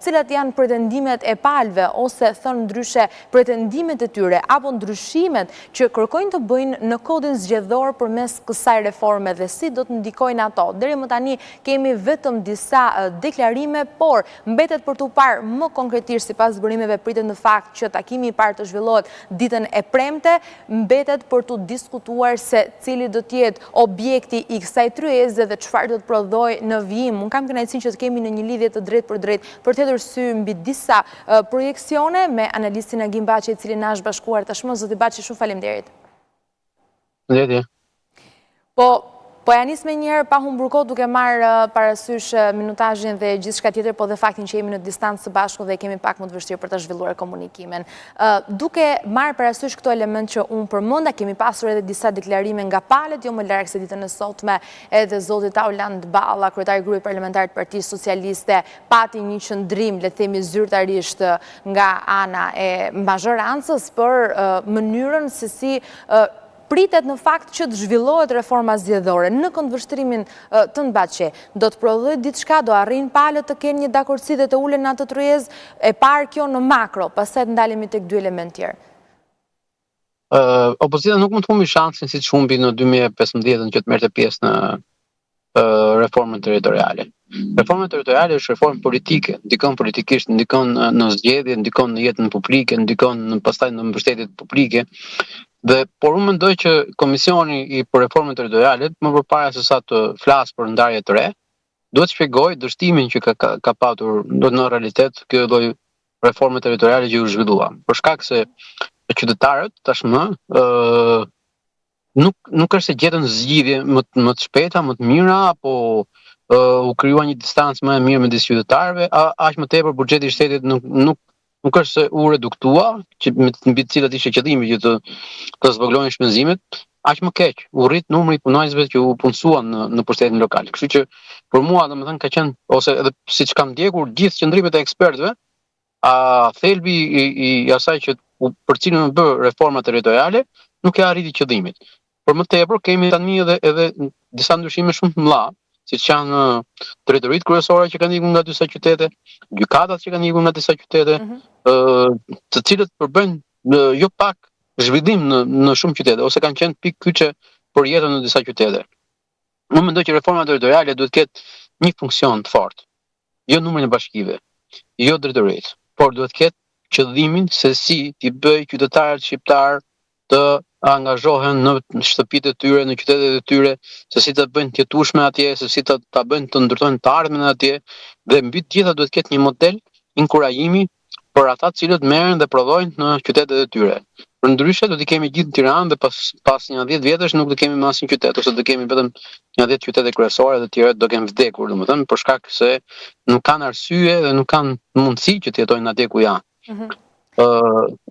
cilat janë pretendimet e palëve, ose thënë ndryshe pretendimet e tyre, apo ndryshimet që kërkojnë të bëjnë në kodin zgjedhor përmes kësaj reforme dhe si do të ndikojnë ato. Deri më tani kemi vetëm disa deklarime, por mbetet për të parë më konkretisht sipas zburimeve pritet në fakt që takimi i parë të zhvillohet ditën e premte, mbetet për të diskutuar se cili do të jetë objekti i kësaj tryeze dhe çfarë do të prodhojë në vijim. Unë kam kënaqësinë që të kemi në një lidhje të drejtë për drejtë për të sy mbi disa projekcione me analistin Agim Baçi, i cili na është bashkuar tashmë. Zoti Baçi, shumë faleminderit. Faleminderit. Po ja nis me njëherë pa humbur kohë duke marrë parasysh minutazhin dhe gjithçka tjetër, po dhe faktin që jemi në distancë së bashku dhe kemi pak më të vështirë për të zhvilluar komunikimin. Duke marrë parasysh këto element që unë përmenda, kemi pasur edhe disa deklarime nga palët, jo më larg se ditën e sotme, edhe zoti Tauland Balla, kryetari i grupit parlamentar të Partisë Socialiste, pati një qëndrim, le të themi zyrtarisht, nga ana e mazhorancës për mënyrën se si pritet në fakt që të zhvillohet reforma zgjedhore. Në këndvështrimin tënd Baçi, do të prodhojë diçka, do arrin palët të kenë një dakordsi dhe të ulen në atë tryezë, e parë kjo në makro, pastaj të ndalemi tek dy element tjerë. Opozita nuk mund të humbi shansin siç humbi në 2015 që të merrte pjesë në reformën territoriale. Reforma territoriale është reformë politike, ndikon politikisht, ndikon në zgjedhje, ndikon në jetën publike, ndikon pastaj në mbështetjet publike. Por unë mendoj që Komisioni i për reformën territoriale, më përpara se sa të flas për ndarje të re, duhet shpjegoj dështimin që ka patur në realitet kjo lloj reforme territoriale që u zhvillua. Për shkak se qytetarët tashmë nuk është se gjetën zgjidhje më të shpejta, më të mira, apo u krijua një distancë më e mirë midis qytetarëve, aq më tepër buxheti i shtetit nuk është se u reduktua, që mbi të cilat ishte qëllimi që të zvogëlonin shpenzimet, aq më keq, u rrit numri i punonjësve që u punësuan në pushtetin lokal. Kështu që për mua domethënë ka qenë, ose edhe siç kam ndjekur gjithë qendrimet e ekspertëve, thelbi i asaj që për cilën u bë reforma territoriale nuk e arriti qëllimin. Por më tepër kemi tani edhe disa ndryshime shumë të mëdha, siç janë drejtoritë kryesore që kanë ikur nga disa qytete, gjykatat që kanë ikur nga disa qytete, të cilët përbëjnë jo pak zhvillim në shumë qytete, ose kanë qenë pikë kyçe për jetën në disa qytete. Unë mendoj që reforma territoriale duhet të ketë një funksion të fortë, jo numrin e bashkive, jo drejtoritë, por duhet të ketë qëllimin se si t'i bëj qytetarët shqiptar të angazhohen në shtëpitë e tyre, në qytetet e tyre, se si të bëjnë të jetueshme atje, se si ta bëjnë të ndërtojnë të ardhmen atje, dhe mbi të gjitha duhet të ketë një model inkurajimi për ata të cilët merren dhe prodhojnë në qytetet e tyre. Përndryshe do të kemi gjithë në Tiranë dhe pas një 10 vjetësh nuk do kemi më asnjë qytet, ose do kemi vetëm një 10 qytete kryesore dhe të tjerat do kenë vdekur, domethënë për shkak se nuk kanë arsye dhe nuk kanë mundësi që të jetojnë atje ku janë.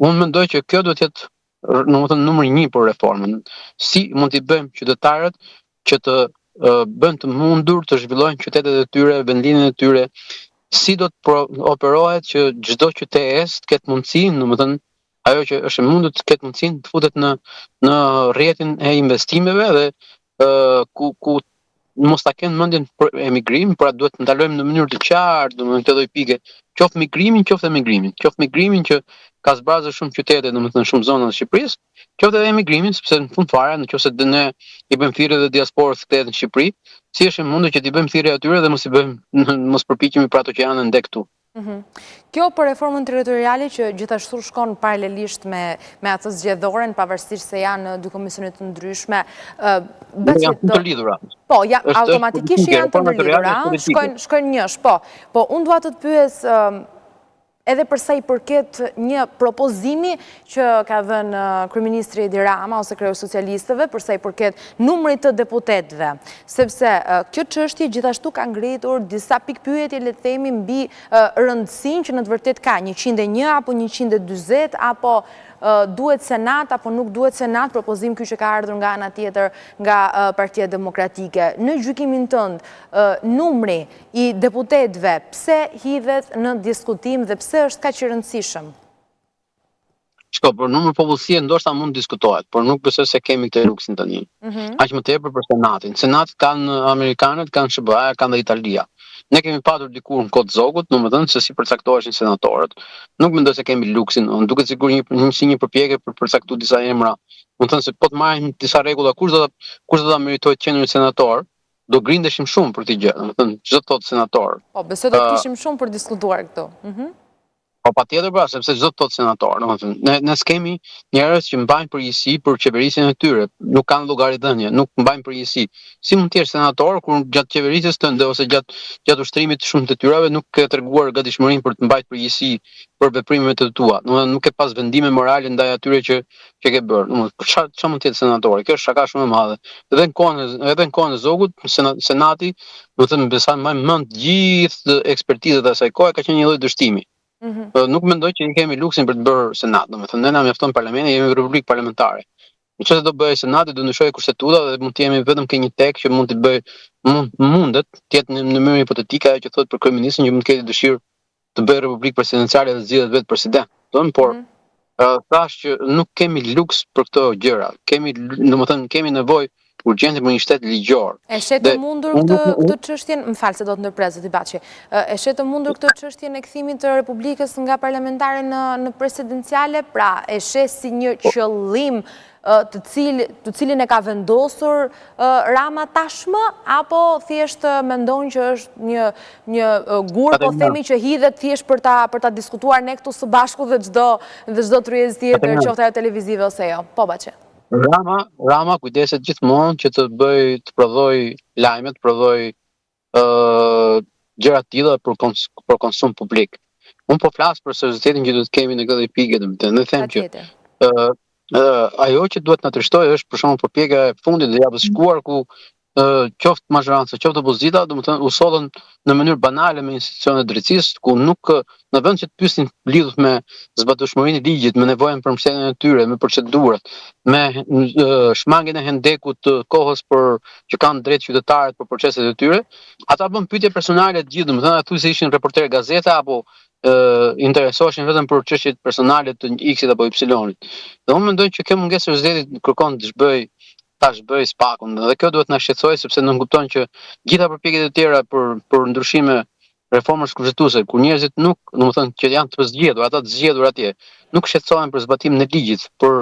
Unë mendoj që kjo duhet të jetë numri 1 për reformën. Si mund t'i bëjmë qytetarët që të bëjnë të mundur të zhvillojnë qytetet e tyre, vendlinjen e tyre, si do të operohet që çdo qytet të ketë mundësinë, domethënë ajo që është e mundur të ketë mundësinë të futet në rrjetin e investimeve dhe ku mos ta kenë mendjen për emigrim, pra duhet të ndalojmë në mënyrë të qartë, domethënë këtë lloj pike, qoftë migrimin, qoftë emigrimin, qoftë migrimin që ka zbrazur shumë qytete, domethënë shumë zona të Shqipërisë, qoftë edhe emigrimin, sepse në fund fare, nëse ne i bëjmë thirrje dhe diasporës të kthehet në Shqipëri, si është e mundur që t'i bëjmë thirrje atyre dhe mos përpiqemi për ato që janë ende këtu. Kjo për reformën territoriale që gjithashtu shkon paralelisht me atë zgjedhore, pavarësisht se janë dy komisione të ndryshme. Janë të lidhura. Po, automatikisht janë të ndërlidhura, shkojnë njësh, po. Po, unë dua të të pyes edhe përsa i përket një propozimi që ka dhënë kryeministri Edi Rama ose kreu socialistëve, përsa i përket numrit të deputetëve, sepse kjo çështje gjithashtu ka ngritur disa pikpyetje, le të themi, mbi rëndësinë që në të vërtetë ka 101 apo 140 apo duhet senat apo nuk duhet senat, propozim ky që ka ardhur nga ana tjetër nga Partia Demokratike. Në gjykimin tënd, numri i deputetëve pse hidhet në diskutim dhe pse është kaq i rëndësishëm? Shko, për numër popullsie ndoshta mund diskutohet, por nuk besoj se kemi këtë luksin tani. Aq më tepër për senatin. Senatin kanë amerikanët, kanë SBA, kanë dhe Italia. ne kemi patur dikur në kod zogut, domethënë se si përcaktoheshin senatorët. Nuk mendoj se kemi luksin, duket sikur si një përpjekje për përcaktuar disa emra. Domethënë se po të marrim disa rregulla, kush do ta meritojë qenë senator, do grindeshim shumë për këtë gjë. Domethënë çdo të thotë senator. Po, besoj do të kishim shumë për diskutuar këtu. Po patjetër pra, sepse çdo të thotë senator, domethënë ne s'kemi njerëz që mbajnë përgjegjësi për qeverisjen e tyre, nuk kanë llogaridhënie, nuk mbajnë përgjegjësi. Si mund të jesh senator kur gjatë qeverisjes tënde ose gjatë ushtrimit të shumë të tyrave nuk ke treguar gatishmërinë për të mbajtur përgjegjësi për veprimet e tua. Domethënë nuk ke pas vendime morale ndaj atyre që ke bërë. Domethënë çfarë mund të jetë senatori? Kjo është shaka shumë e madhe. Edhe në kohën e zogut, senati, domethënë besoj më mend gjithë ekspertizat e asaj kohe ka qenë një lloj dështimi. Nuk mendoj që ne kemi luksin për të bërë senat, domethënë ne na mjafton parlamenti, jemi republikë parlamentare. Nëse do bëhej senati, do ndryshojë kushtetuta dhe mund të jemi vetëm ke një tek që mund të bëj mundet të jetë në mënyrë hipotetike ajo që thotë për kryeministin që mund të ketë dëshirë të bëjë republikë presidenciale dhe zgjidhet vetë president. Por thash që nuk kemi luks për këto gjëra. Domethënë kemi nevojë urgjente për një shtet ligjor. E shet të mundur këtë çështjen, më fal se do të ndërpres zoti Baçi. E shet të mundur këtë çështjen e kthimit të Republikës nga parlamentare në presidenciale, pra e shet si një qëllim të cilin e ka vendosur Rama tashmë, apo thjesht mendon që është një gur, po themi që hidhet thjesht për ta diskutuar ne këtu së bashku dhe çdo tryezë tjetër, qoftë ajo televizive ose jo. Po Baçi. Rama kujdeset gjithmonë që të prodhoj lajme, të prodhoj gjëra të tilla për konsum publik. Unë po flas për seriozitetin që duhet kemi në këtë pikë, domethënë ne them që ajo që duhet na trishtojë është për shembull përpjekja e fundit të javës shkuar ku qoftë mazhoranca, qoftë opozita, domethënë u sollën në mënyrë banale me institucionet e drejtësisë, ku nuk në vend që të pyesin lidhur me zbatueshmërinë e ligjit, me nevojën për mbështetjen e tyre, me procedurat, me shmangjen e hendekut të kohës që kanë drejt qytetarët për proceset e tyre, ata bën pyetje personale të gjithë, domethënë thuaj se ishin reporterë gazete apo interesoheshin vetëm për çështjet personale të X-it apo Y-it. Dhe unë mendoj që kjo mungesë serioziteti kërkon të zhbëj spakun, dhe kjo duhet na shqetësojë sepse nuk kupton që gjitha përpjekjet e tjera për ndryshime reformash kushtetuese, kur njerëzit nuk, domethënë që janë të zgjedhur, ata të zgjedhur atje, nuk shqetësohen për zbatimin e ligjit, për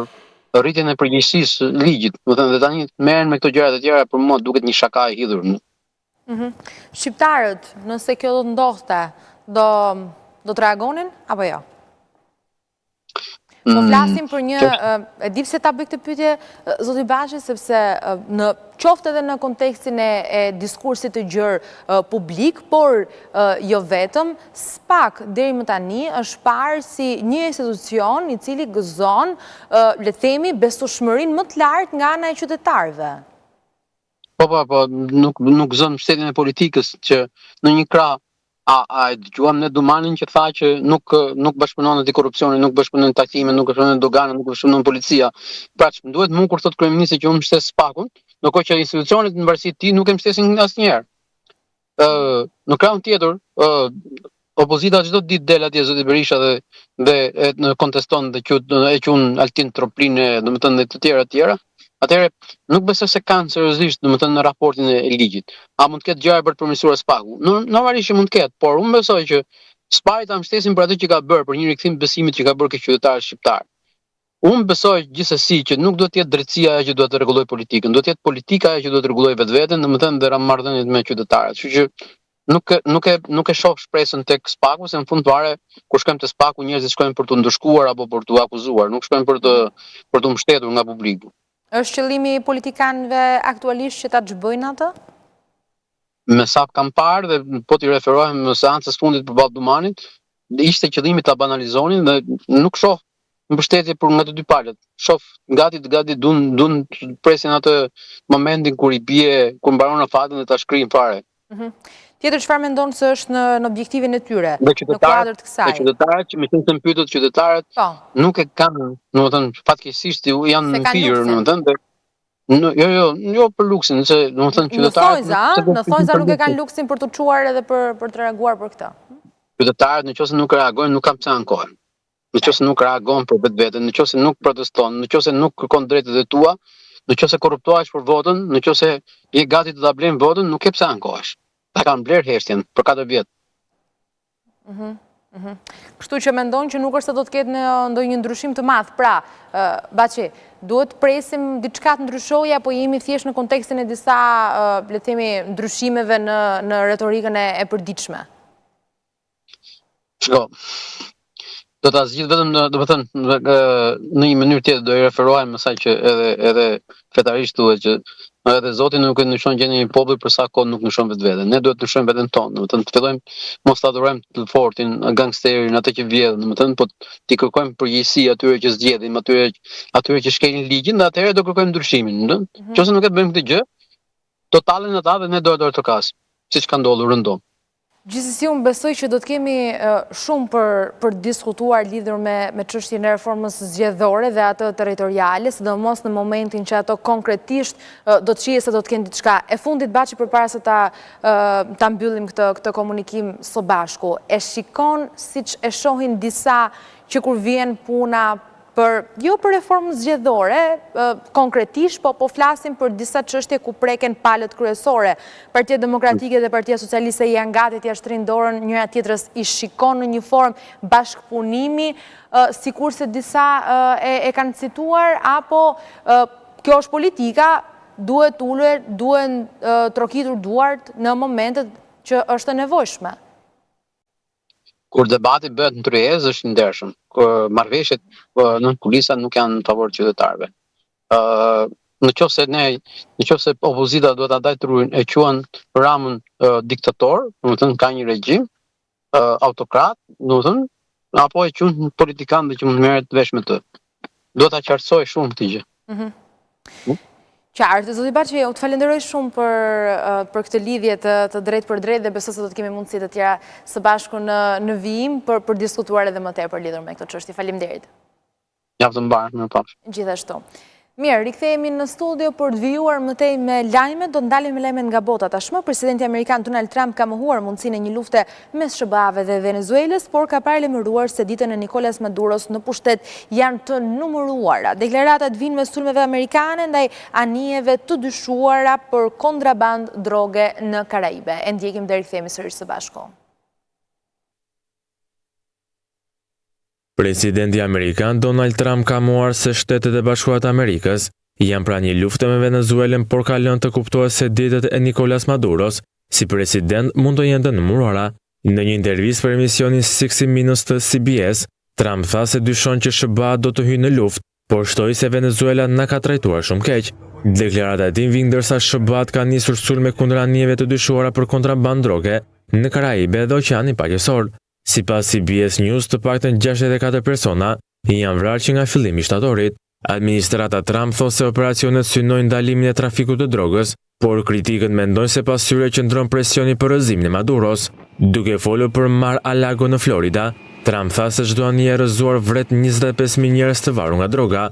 rritjen e përgjegjësisë ligjit, domethënë dhe tani merren me këto gjëra të tjera, për mua duket një shaka e hidhur. Shqiptarët, nëse kjo do të ndodhte, do të reagonin apo jo? Po flasim për një, e di pse ta bëj këtë pyetje zoti Baçi, sepse në qoftë edhe në kontekstin e diskursit të gjerë publik, por jo vetëm, SPAK deri më tani është parë si një institucion i cili gëzon, le të themi, besueshmërinë më të lartë nga ana e qytetarëve. Po, nuk gëzon mbështetjen e politikës që në një krah. A e dëgjuam ne Dumanin që tha që nuk bashkëpunon antikorrupsioni, nuk bashkëpunon taksime, nuk bashkëpunon dogana, nuk bashkëpunon policia. Pra që duhet mundur thotë kryeministri që unë mbështes SPAK-un, ndërkohë që institucionet në varësi të tij nuk e mbështesin asnjëherë. Në krahun tjetër, opozita çdo ditë del atje zoti Berisha dhe konteston dhe e quajn Altin Troplinë, domethënë dhe të tjera. Atëherë nuk besoj se kanë seriozisht, domethënë në raportin e ligjit. A mund të ketë gjëra për të përmirësuar SPAK-u? Normalisht që mund të ketë, por unë besoj që SPAK-i ta mbështesin për atë që ka bërë, për një rikthim besimit që ka bërë ke qytetarët shqiptar. Unë besoj gjithsesi që nuk duhet të jetë drejtësia ajo që duhet të rregullojë politikën, duhet të jetë politika ajo që duhet të rregullojë vetveten, domethënë dhe marrëdhëniet me qytetarët. Kështu që nuk e shoh shpresën tek SPAK-u, se në fund fare kur shkojmë te SPAK-u njerëzit shkojnë për të ndëshkuar apo për të akuzuar, nuk shkojnë për të mbështetur nga publiku. Është qëllimi politikanëve aktualisht që ta xhbojnë atë? Me sa kam parë dhe po t'i referohem në seancës fundit përballë Dumanit, ishte qëllimi ta banalizonin dhe nuk shoh mbështetje për nga të dy palët. Shoh gati duan presin atë momentin kur kur mbaron afatin dhe ta shkrijnë fare. Tjetër çfarë mendon se është në objektivin e tyre, në kuadër të kësaj? Qytetarët që më thënë pyetët qytetarët nuk e kanë, domethënë fatkeqësisht janë në firë, domethënë jo për luksin, se domethënë qytetarët në thonjza nuk e kanë luksin për të çuar edhe për të reaguar për këtë. Qytetarët nëse nuk reagojnë nuk kanë pse ankohen. Nëse nuk reagon për vetveten, nëse nuk proteston, nëse nuk kërkon drejtat e tua, nëse korruptohesh për votën, nëse je gati të ta blenë votën, nuk ke pse ankohesh. ta kanë bler heshtjen për 4 vjet. Kështu që mendon që nuk është se do të ketë ndonjë ndryshim të madh. Pra, Baçi, duhet presim diçka të ndryshojë apo jemi thjesht në kontekstin e disa, le të themi, ndryshimeve në retorikën e përditshme? Shiko, do ta zgjidh vetëm domethënë në një mënyrë tjetër, do i referohem me sa që edhe fetarisht thuhet që edhe Zoti nuk e ndryshon gjendjen e një populli për sa kohë nuk ndryshon vetveten. Ne duhet të ndryshojmë veten tonë, domethënë të fillojmë mos ta adhurojmë të fortin, gangsterin, atë që vjedh, domethënë po ti kërkojmë përgjegjësi atyre që zgjedhin, atyre që shkelin ligjin, dhe atëherë do kërkojmë ndryshimin, ëh. Nëse nuk e bëjmë këtë gjë, totalen ata dhe ne do të kasim, siç ka ndodhur rëndom. Gjithsesi, unë besoj që do të kemi shumë për diskutuar lidhur me çështjen e reformës zgjedhore dhe atë territoriale, sidomos në momentin që ato konkretisht do të qihej se do të kenë diçka. E fundit, Baçi, përpara se ta mbyllim këtë komunikim së bashku, e shikon siç e shohin disa që kur vjen puna jo për reformën zgjedhore, konkretisht, po flasim për disa çështje ku preken palët kryesore. Partia Demokratike dhe Partia Socialiste janë gati t'ia shtrinë dorën njëra tjetrës, i shikon në një formë bashkëpunimi, sikurse disa e kanë cituar, apo kjo është politika, duhet ulur, duhen trokitur duart në momentet që është e nevojshme. Kur debati bëhet në tryezë është i ndershëm. Kur marrëveshjet në kulisa nuk janë në favor të qytetarëve. Nëse opozita duhet ta dajë trurin, e quan Ramën diktator, domethënë ka një regjim autokrat, domethënë, apo e quan politikan dhe që mund merret vesh me të. Duhet ta qartësoj shumë këtë gjë. Qartë, zoti Baçi, u të falenderoj shumë për këtë lidhje të drejt për drejt dhe besoj se do të kemi mundësi të tjera së bashku në vijim për diskutuar edhe më tepër lidhur me këtë çështje. Faleminderit. Javë të mbarë, më pafsh. Gjithashtu. Mirë, rikthehemi në studio për të vijuar më tej me lajme, do të ndalim me lajmet nga bota tashmë. Presidenti amerikan Donald Trump ka mohuar mundësinë e një lufte mes SBA-ve dhe Venezuelës, por ka paralajmëruar se ditën e Nicolas Maduros në pushtet janë të numëruara. Deklaratat vijnë me sulmeve amerikane ndaj anijeve të dyshuara për kontraband droge në Karaibe. E ndjekim dhe rikthehemi sërish së bashku. Presidenti amerikan Donald Trump ka mohuar se Shtetet e Bashkuara të Amerikës janë pranë një lufte me Venezuelën, por ka lënë të kuptohet se ditët e Nicolas Maduros si president mund të jenë të numëruara. Në një intervistë për emisionin 60 Minutes të CBS, Trump tha se dyshon që SBA do të hyjë në luftë, por shtoi se Venezuela na ka trajtuar shumë keq. Deklarata e tij vjen ndërsa SBA ka nisur sulme kundër anijeve të dyshuara për kontraband droge në Karaibe dhe Oqeanin Paqësor. Sipas CBS News, të paktën 64 persona janë vrarë që nga fillimi i shtatorit. Administrata Trump thotë se operacionet synojnë ndalimin e trafikut të drogës, por kritikët mendojnë se pasqyre qëndron presioni për rrëzimin e Maduros. Duke folur për Mar-a-Lago në Florida, Trump tha se çdo anije e rrëzuar vret 25.000 njerëz të varur nga droga.